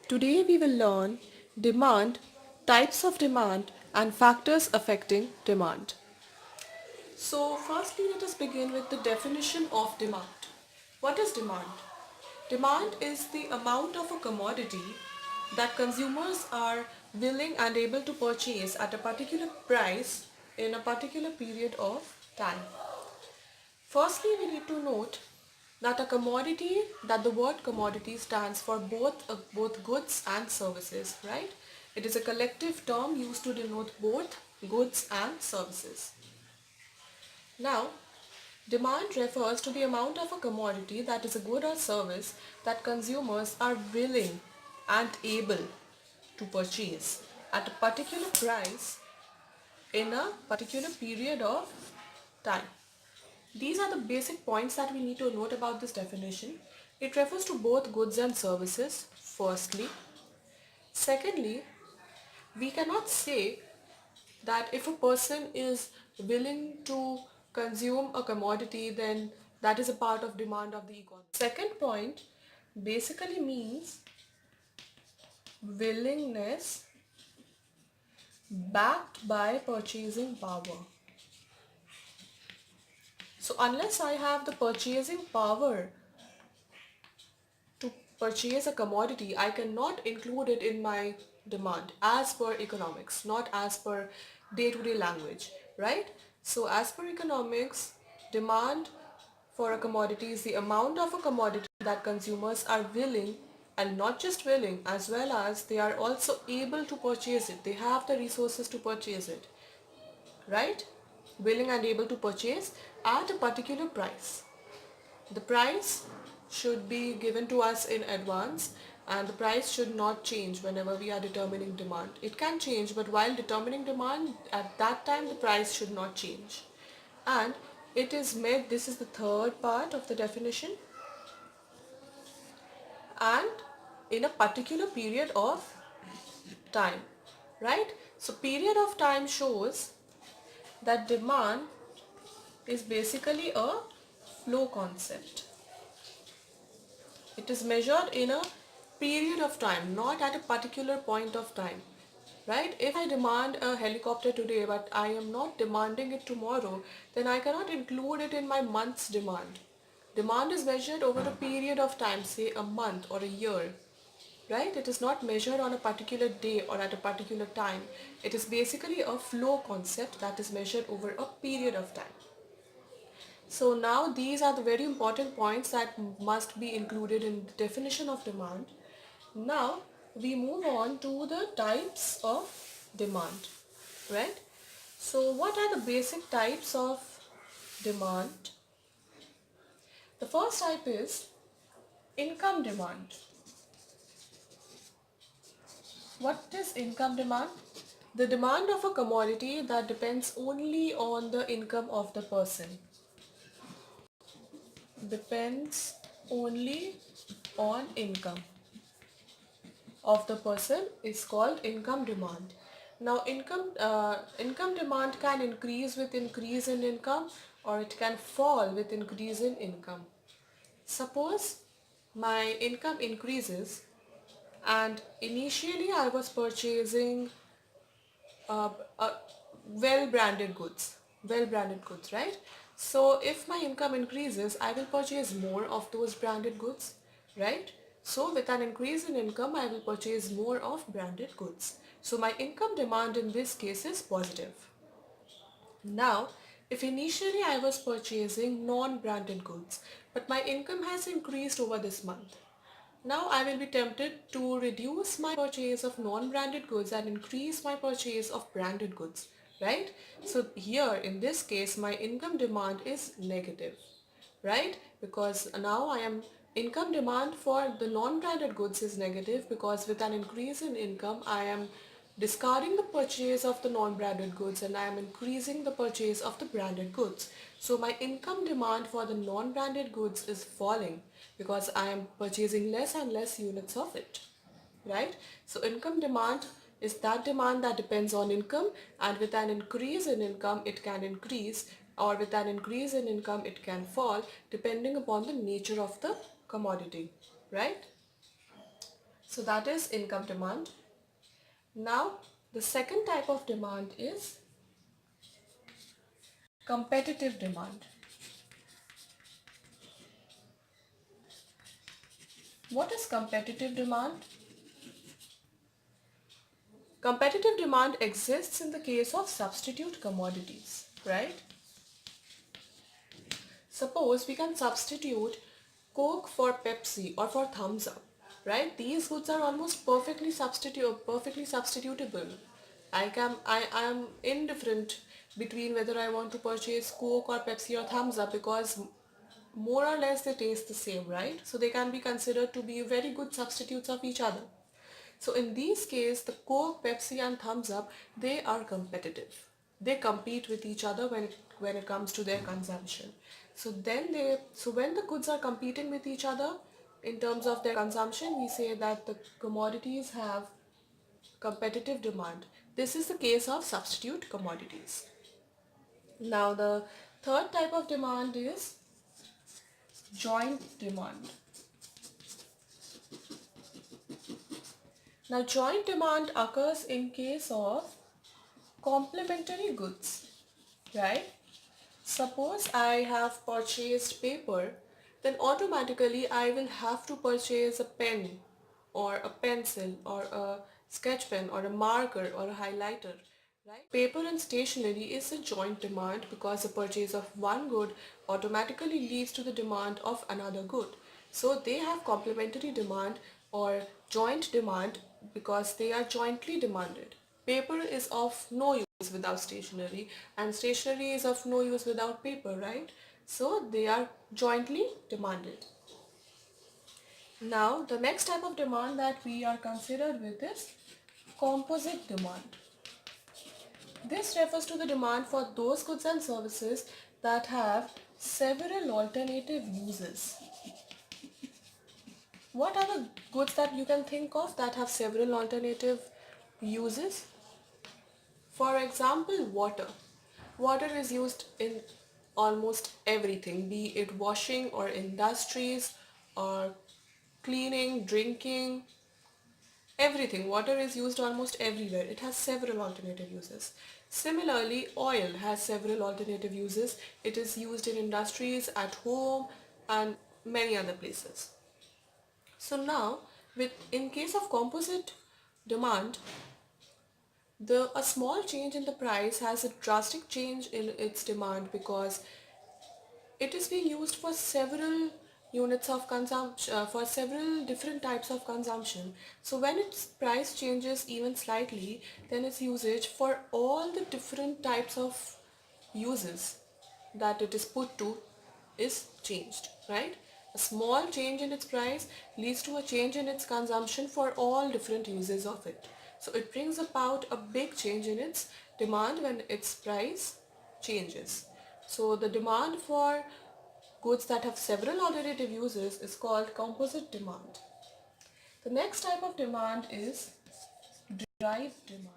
Today we will learn demand, types of demand and factors affecting demand. So firstly let us begin with the definition of demand. What is demand? Demand is the amount of a commodity that consumers are willing and able to purchase at a particular price in a particular period of time. Firstly, we need to note that the word commodity stands for both goods and services, right? It is a collective term used to denote both goods and services. Now, demand refers to the amount of a commodity, that is a good or service, that consumers are willing and able to purchase at a particular price in a particular period of time. These are the basic points that we need to note about this definition. It refers to both goods and services, firstly. Secondly, we cannot say that if a person is willing to consume a commodity, then that is a part of demand of the economy. Second point basically means willingness backed by purchasing power. So unless I have the purchasing power to purchase a commodity, I cannot include it in my demand as per economics, not as per day-to-day language, right? So as per economics, demand for a commodity is the amount of a commodity that consumers are willing, and not just willing, as well as they are also able to purchase it. They have the resources to purchase it, right? Willing and able to purchase at a particular price. The price should be given to us in advance, and the price should not change whenever we are determining demand. It can change, but while determining demand, at that time the price should not change. And it is made, this is the third part of the definition, and in a particular period of time, right? So period of time shows that demand is basically a flow concept. It is measured in a period of time, not at a particular point of time, right? If I demand a helicopter today but I am not demanding it tomorrow, then I cannot include it in my month's demand. Demand is measured over a period of time, say a month or a year, right? It is not measured on a particular day or at a particular time. It is basically a flow concept that is measured over a period of time. So now these are the very important points that must be included in the definition of demand. Now we move on to the types of demand, right? So what are the basic types of demand? The first type is income demand. What is income demand? The demand of a commodity that depends only on the income of the person. Depends only on income of the person is called income demand. Now income demand can increase with increase in income, or it can fall with increase in income. Suppose my income increases and initially I was purchasing uh, uh, well branded goods, right? So if my income increases, I will purchase more of those branded goods, right? So with an increase in income, I will purchase more of branded goods. So my income demand in this case is positive. Now, if initially I was purchasing non-branded goods, but my income has increased over this month, now I will be tempted to reduce my purchase of non-branded goods and increase my purchase of branded goods, right? So here in this case my income demand is negative, right? Because now I am income demand for the non-branded goods is negative, because with an increase in income I am discarding the purchase of the non-branded goods and I am increasing the purchase of the branded goods. So my income demand for the non-branded goods is falling because I am purchasing less and less units of it, right? So income demand is that demand that depends on income, and with an increase in income it can increase, or with an increase in income it can fall depending upon the nature of the commodity, right? So that is income demand. Now, the second type of demand is competitive demand. What is competitive demand? Competitive demand exists in the case of substitute commodities, right? Suppose we can substitute Coke for Pepsi or for Thumbs Up, right? These goods are almost perfectly substitutable. I am indifferent between whether I want to purchase Coke or Pepsi or Thumbs Up because more or less they taste the same, right? So they can be considered to be very good substitutes of each other. So in these cases, the Coke, Pepsi and Thumbs Up, they are competitive. They compete with each other when it comes to their consumption. So when the goods are competing with each other in terms of their consumption, we say that the commodities have competitive demand. This is the case of substitute commodities. Now the third type of demand is joint demand. Now joint demand occurs in case of complementary goods, right? Suppose I have purchased paper, then automatically I will have to purchase a pen or a pencil or a sketch pen or a marker or a highlighter, right? Paper and stationery is a joint demand because the purchase of one good automatically leads to the demand of another good. So they have complementary demand or joint demand because they are jointly demanded. Paper is of no use without stationery and stationery is of no use without paper, right? So they are jointly demanded. Now the next type of demand that we are considered with is composite demand. This refers to the demand for those goods and services that have several alternative uses. What are the goods that you can think of that have several alternative uses? For example, water. Water is used in almost everything, be it washing or industries or cleaning, drinking, everything. Water is used almost everywhere. It has several alternative uses. Similarly, oil has several alternative uses. It is used in industries, at home, and many other places. So now, in case of composite demand, a small change in the price has a drastic change in its demand because it is being used for several units of consumption, for several different types of consumption. So when its price changes even slightly, then its usage for all the different types of uses that it is put to is changed, right? A small change in its price leads to a change in its consumption for all different uses of it. So it brings about a big change in its demand when its price changes. So the demand for goods that have several alternative uses is called composite demand. The next type of demand is derived demand.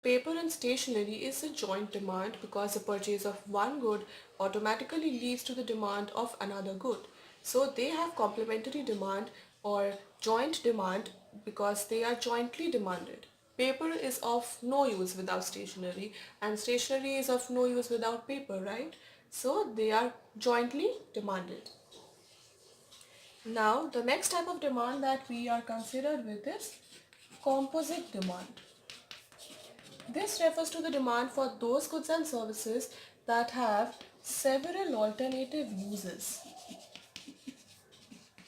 Paper and stationery is a joint demand because the purchase of one good automatically leads to the demand of another good. So they have complementary demand or joint demand because they are jointly demanded. Paper is of no use without stationery and stationery is of no use without paper, right? So they are jointly demanded. Now the next type of demand that we are considered with is composite demand. This refers to the demand for those goods and services that have several alternative uses.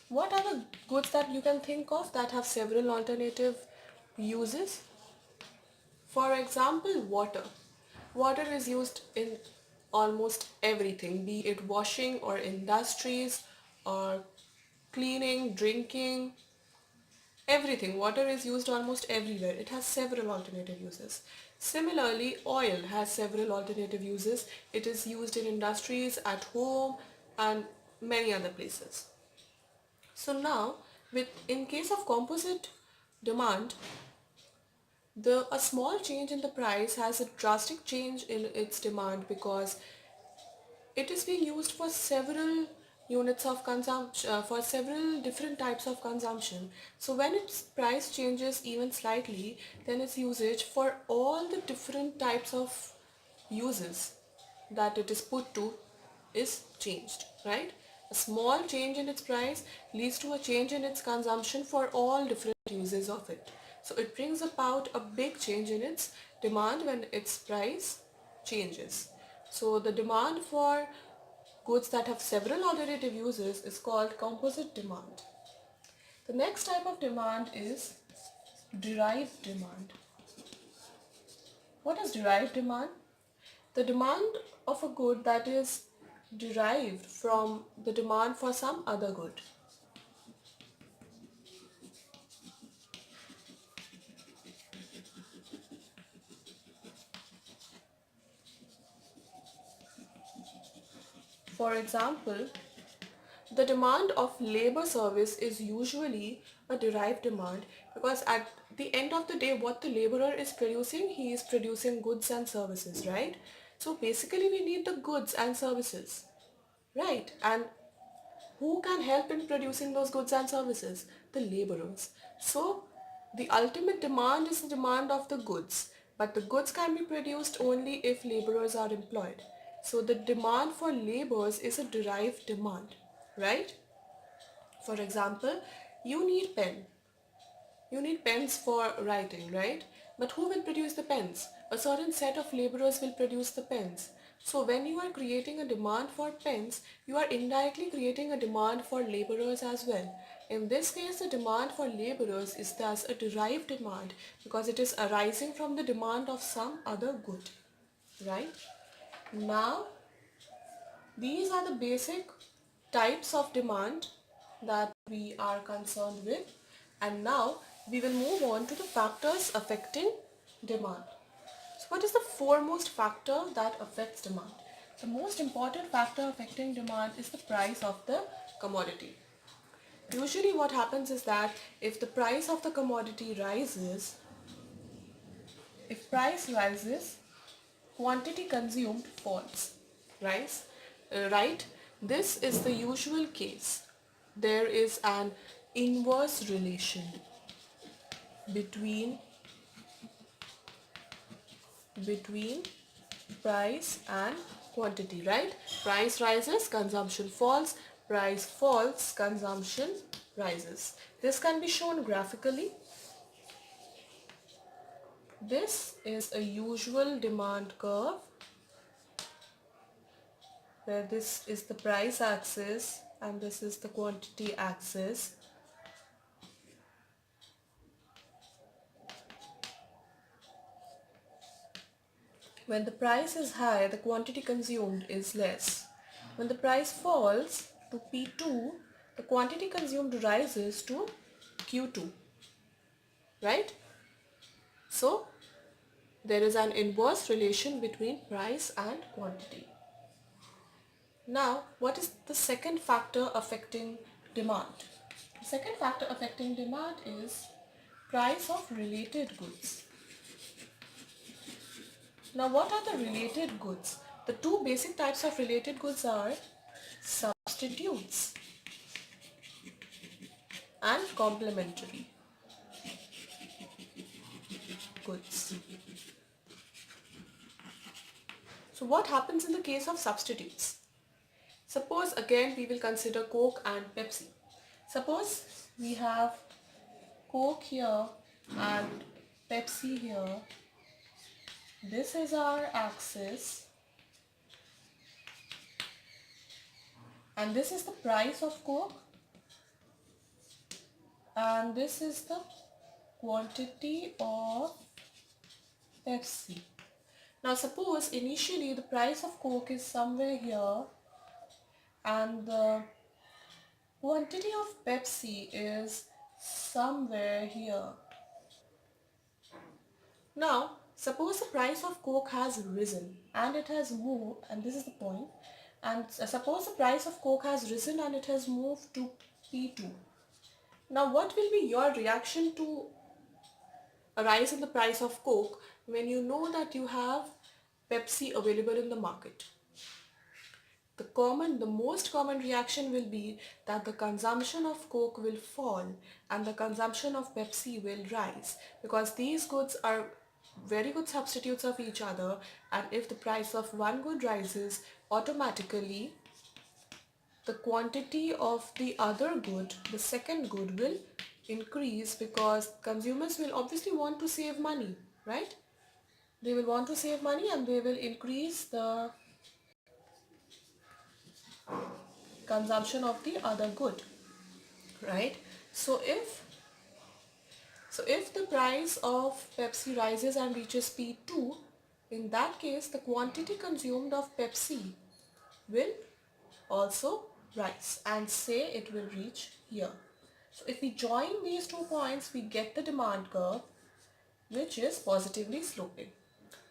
What are the goods that you can think of that have several alternative uses? For example, water. Water is used in almost everything, be it washing or industries or cleaning, drinking, everything. Water is used almost everywhere. It has several alternative uses. Similarly, oil has several alternative uses. It is used in industries, at home, and many other places. So now, in case of composite demand, a small change in the price has a drastic change in its demand because it is being used for several units of consumption, for several different types of consumption. So when its price changes even slightly, then its usage for all the different types of uses that it is put to is changed, right? A small change in its price leads to a change in its consumption for all different uses of it. So it brings about a big change in its demand when its price changes. So the demand for goods that have several alternative uses is called composite demand. The next type of demand is derived demand. What is derived demand? The demand of a good that is derived from the demand for some other good. For example, the demand of labor service is usually a derived demand because at the end of the day what the laborer is producing, he is producing goods and services, right? So basically we need the goods and services, right? And who can help in producing those goods and services? The laborers. So the ultimate demand is the demand of the goods, but the goods can be produced only if laborers are employed. So the demand for laborers is a derived demand, right? For example, you need pen. You need pens for writing, right? But who will produce the pens? A certain set of laborers will produce the pens. So when you are creating a demand for pens, you are indirectly creating a demand for laborers as well. In this case, the demand for laborers is thus a derived demand because it is arising from the demand of some other good, right? Now, these are the basic types of demand that we are concerned with, and now we will move on to the factors affecting demand. So what is the foremost factor that affects demand? The most important factor affecting demand is the price of the commodity. Usually what happens is that if the price of the commodity rises, if price rises, quantity consumed falls. Right? Right? This is the usual case. There is an inverse relation between price and quantity, right? Price rises, consumption falls. Price falls, consumption rises. This can be shown graphically. This is a usual demand curve where this is the price axis and this is the quantity axis. When the price is high, the quantity consumed is less. When the price falls to P2, the quantity consumed rises to Q2, right? So there is an inverse relation between price and quantity. Now, what is the second factor affecting demand? The second factor affecting demand is price of related goods. Now, what are the related goods? The two basic types of related goods are substitutes and complementary goods. So what happens in the case of substitutes? Suppose again we will consider Coke and Pepsi. Suppose we have Coke here and Pepsi here. This is our axis and this is the price of Coke and this is the quantity of Pepsi. Now suppose initially the price of Coke is somewhere here and the quantity of Pepsi is somewhere here. Now suppose the price of Coke has risen and it has moved, and this is the point, and suppose the price of Coke has risen and it has moved to P2. Now what will be your reaction to a rise in the price of Coke when you know that you have Pepsi available in the market? the most common reaction will be that the consumption of Coke will fall and the consumption of Pepsi will rise, because these goods are very good substitutes of each other, and if the price of one good rises, automatically the quantity of the other good, the second good, will increase, because consumers will obviously want to save money, right? They will want to save money and they will increase the consumption of the other good, right? So if the price of Pepsi rises and reaches P2, in that case the quantity consumed of Pepsi will also rise, and say it will reach here. So if we join these 2 points, we get the demand curve, which is positively sloping.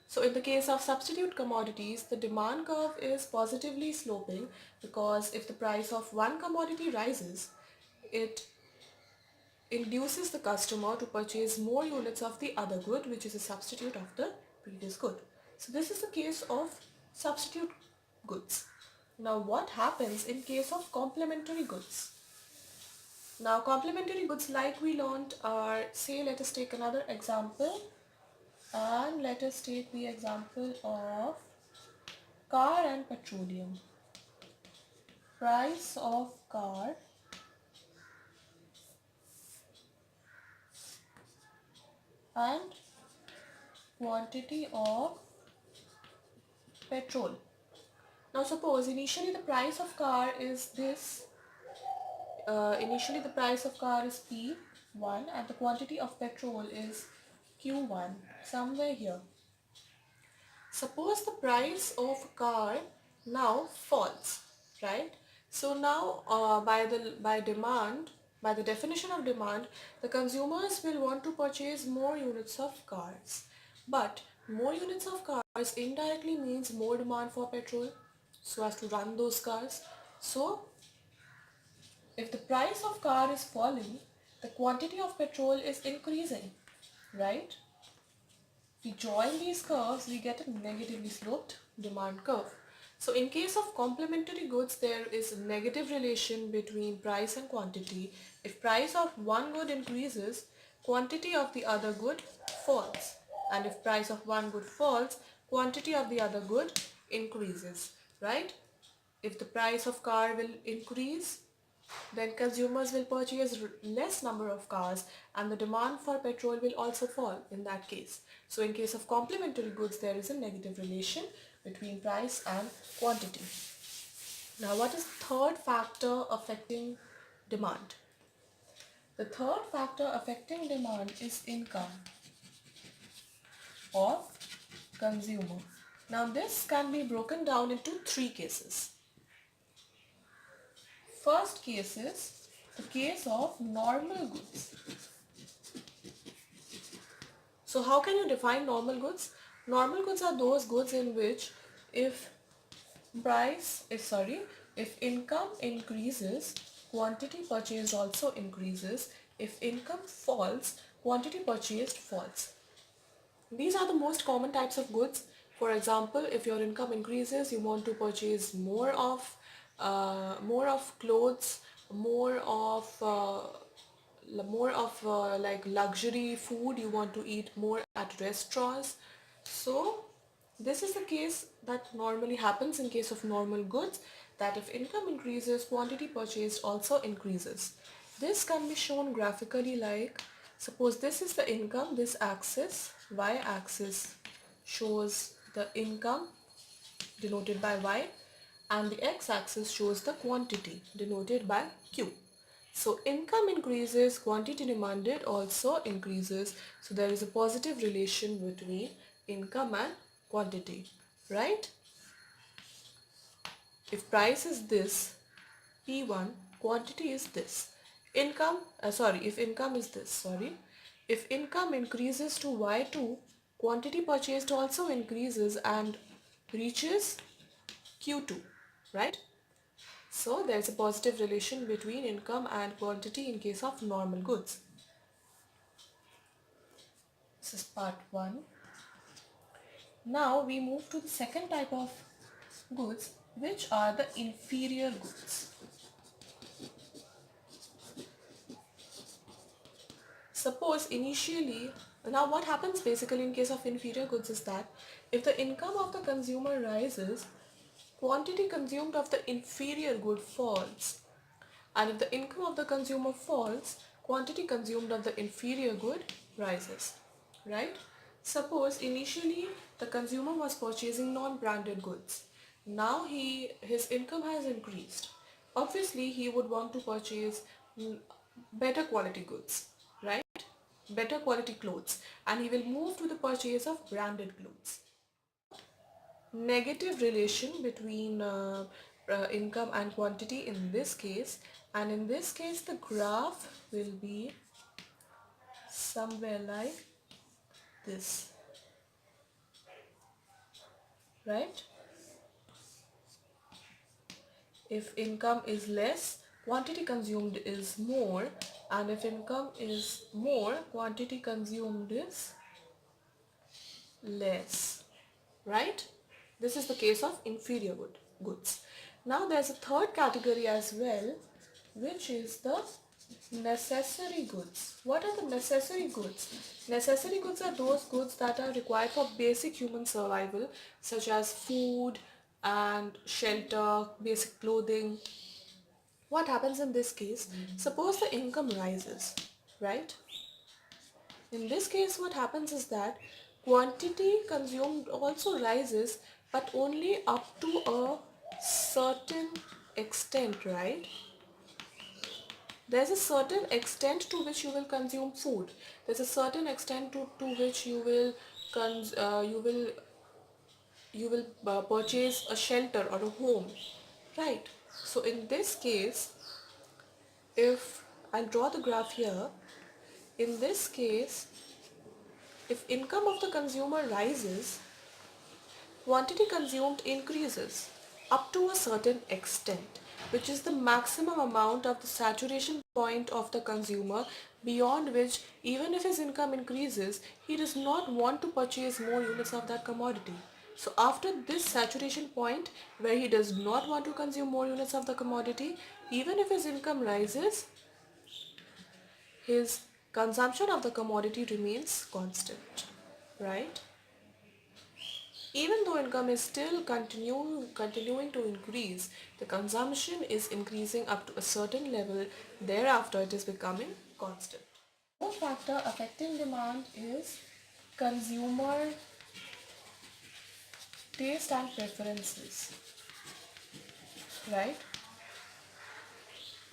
So in the case of substitute commodities, the demand curve is positively sloping, because if the price of one commodity rises, it induces the customer to purchase more units of the other good, which is a substitute of the previous good. So this is the case of substitute goods. Now what happens in case of complementary goods? Now complementary goods, like we learned, are, say, let us take another example, and let us take the example of car and petroleum. Price of car and quantity of petrol. Now suppose initially the price of car is this, initially the price of car is P1 and the quantity of petrol is Q1, somewhere here. Suppose the price of car now falls, right? So now by the definition of demand, the consumers will want to purchase more units of cars. But more units of cars indirectly means more demand for petrol, so as to run those cars. So if the price of car is falling, the quantity of petrol is increasing, right? If we join these curves, we get a negatively sloped demand curve. So in case of complementary goods, there is a negative relation between price and quantity. If price of one good increases, quantity of the other good falls. And if price of one good falls, quantity of the other good increases, right? If the price of car will increase, then consumers will purchase less number of cars, and the demand for petrol will also fall in that case. So in case of complementary goods, there is a negative relation between price and quantity. Now what is the third factor affecting demand? The third factor affecting demand is income of consumer. Now this can be broken down into three cases. First case is the case of normal goods. So how can you define normal goods? Normal goods are those goods in which if income increases, quantity purchased also increases. If income falls, quantity purchased falls. These are the most common types of goods. For example, if your income increases, you want to purchase more of clothes, more of like luxury food. You want to eat more at restaurants. So this is the case that normally happens in case of normal goods, that if income increases, quantity purchased also increases. This can be shown graphically, like suppose this is the income, this axis, y-axis shows the income denoted by y, and the x-axis shows the quantity denoted by q. So income increases, quantity demanded also increases. So there is a positive relation between income and quantity, right? If price is this, P1, quantity is this. If income is this, If income increases to Y2, quantity purchased also increases and reaches Q2, right? So there's a positive relation between income and quantity in case of normal goods. This is part 1. Now we move to the second type of goods, which are the inferior goods. Suppose initially, now what happens basically in case of inferior goods is that if the income of the consumer rises, quantity consumed of the inferior good falls. And if the income of the consumer falls, quantity consumed of the inferior good rises. Right? Suppose initially the consumer was purchasing non-branded goods. Now his income has increased. Obviously, he would want to purchase better quality goods, right? Better quality clothes, and he will move to the purchase of branded clothes. Negative relation between income and quantity in this case, and in this case the graph will be somewhere like this, right? If income is less, quantity consumed is more, and if income is more, quantity consumed is less, right? This is the case of inferior goods. Now there's a third category as well, which is the necessary goods. What are the necessary goods? Necessary goods are those goods that are required for basic human survival, such as food and shelter, basic clothing. What happens in this case? Suppose the income rises, right? In this case, what happens is that quantity consumed also rises, but only up to a certain extent, right? There's a certain extent to which you will consume food. There's a certain extent to which you will cons- you will purchase a shelter or a home, right? So in this case, if I'll draw the graph here, in this case, if income of the consumer rises, quantity consumed increases up to a certain extent, which is the maximum amount of the saturation point of the consumer, beyond which even if his income increases, he does not want to purchase more units of that commodity. So after this saturation point where he does not want to consume more units of the commodity, even if his income rises, his consumption of the commodity remains constant, right? Even though income is still continuing to increase, the consumption is increasing up to a certain level. Thereafter, it is becoming constant. One factor affecting demand is consumer taste and preferences, right?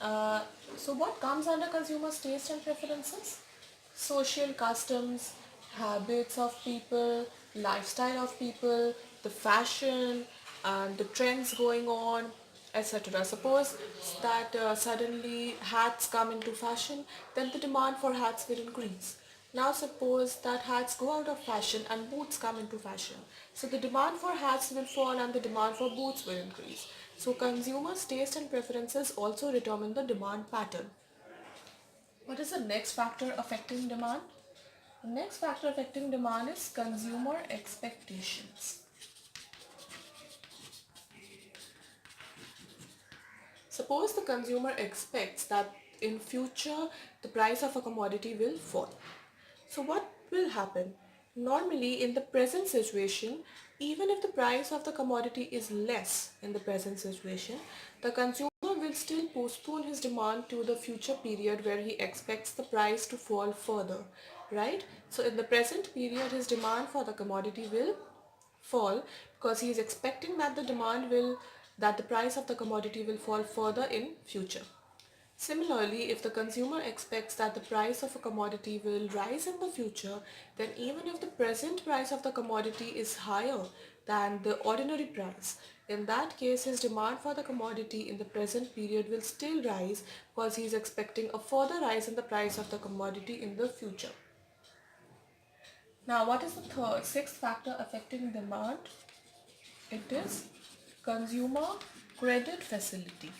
Uh, so what comes under consumers' taste and preferences? Social customs, habits of people, lifestyle of people, the fashion and the trends going on, etc. Suppose that suddenly hats come into fashion, then the demand for hats will increase. Now suppose that hats go out of fashion and boots come into fashion. So the demand for hats will fall and the demand for boots will increase. So consumers' taste and preferences also determine the demand pattern. What is the next factor affecting demand? The next factor affecting demand is consumer expectations. Suppose the consumer expects that in future the price of a commodity will fall. So what will happen? Normally in the present situation, even if the price of the commodity is less in the present situation, the consumer will still postpone his demand to the future period where he expects the price to fall further, right? So in the present period, his demand for the commodity will fall because he is expecting that the price of the commodity will fall further in future. Similarly, if the consumer expects that the price of a commodity will rise in the future, then even if the present price of the commodity is higher than the ordinary price, in that case his demand for the commodity in the present period will still rise because he is expecting a further rise in the price of the commodity in the future. Now, what is the sixth factor affecting demand? It is consumer credit facility.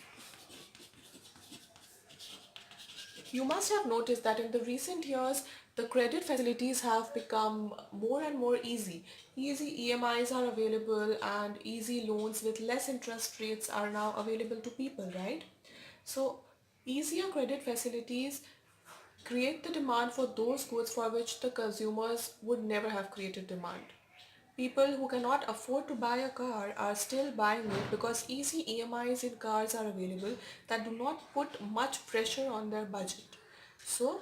You must have noticed that in the recent years, The credit facilities have become more and more easy. Easy EMIs are available and easy loans with less interest rates are now available to people, right? So easier credit facilities create the demand for those goods for which the consumers would never have created demand. People who cannot afford to buy a car are still buying it because easy EMIs in cars are available that do not put much pressure on their budget. So,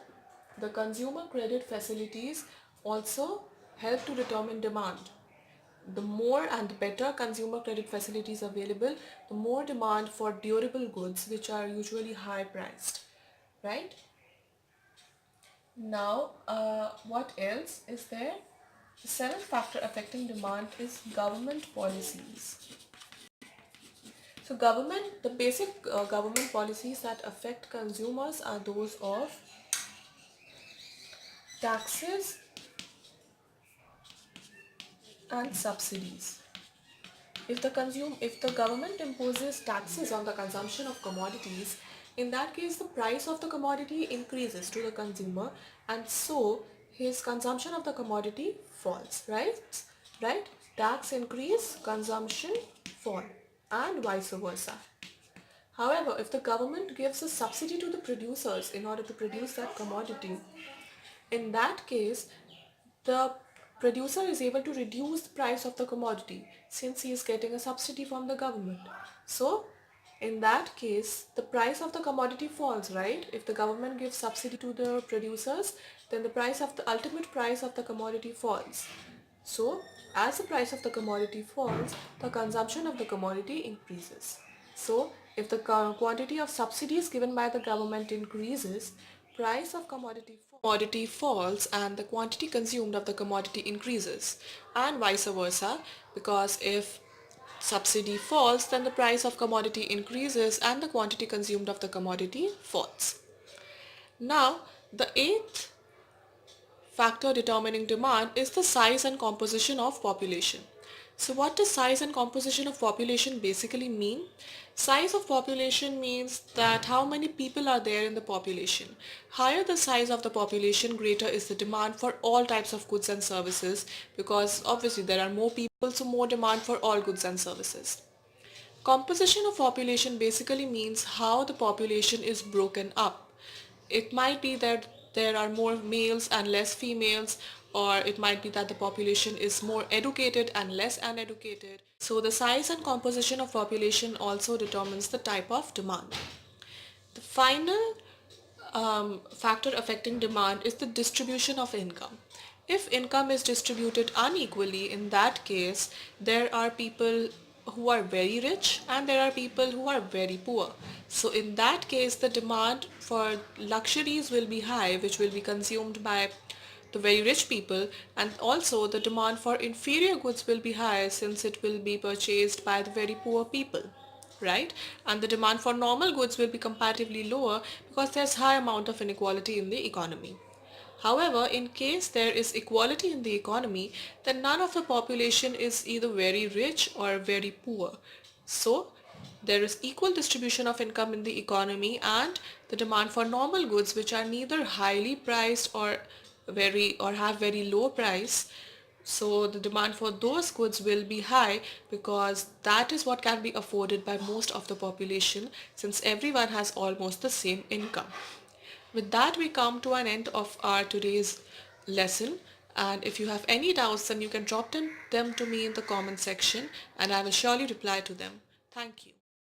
the consumer credit facilities also help to determine demand. The more and better consumer credit facilities available, the more demand for durable goods which are usually high priced, right? Now, what else is there? The seventh factor affecting demand is government policies. So the basic government policies that affect consumers are those of taxes and subsidies. If the government imposes taxes on the consumption of commodities, in that case the price of the commodity increases to the consumer and so his consumption of the commodity falls, right? Right? Tax increase, consumption fall and vice versa. However, if the government gives a subsidy to the producers in order to produce that commodity, in that case, the producer is able to reduce the price of the commodity since he is getting a subsidy from the government. So, in that case, the price of the commodity falls, right? If the government gives subsidy to the producers, then the ultimate price of the commodity falls. So, as the price of the commodity falls, the consumption of the commodity increases. So, if the quantity of subsidies given by the government increases, price of commodity falls and the quantity consumed of the commodity increases, and vice versa, because if subsidy falls, then the price of commodity increases and the quantity consumed of the commodity falls. Now, the eighth factor determining demand is the size and composition of population. So what does size and composition of population basically mean? Size of population means that how many people are there in the population. Higher the size of the population, greater is the demand for all types of goods and services, because obviously there are more people, so more demand for all goods and services. Composition of population basically means how the population is broken up. It might be that there are more males and less females, or it might be that the population is more educated and less uneducated. So the size and composition of population also determines the type of demand. The final factor affecting demand is the distribution of income. If income is distributed unequally, in that case, there are people who are very rich and there are people who are very poor. So in that case, the demand for luxuries will be high, which will be consumed by the very rich people, and also the demand for inferior goods will be high since it will be purchased by the very poor people, right? And the demand for normal goods will be comparatively lower because there's high amount of inequality in the economy. However, in case there is equality in the economy, then none of the population is either very rich or very poor. So there is equal distribution of income in the economy, and the demand for normal goods which are neither highly priced or have very low price, so the demand for those goods will be high because that is what can be afforded by most of the population, since everyone has almost the same income. With that, we come to an end of our today's lesson, and if you have any doubts, then you can drop them to me in the comment section and I will surely reply to them. Thank you.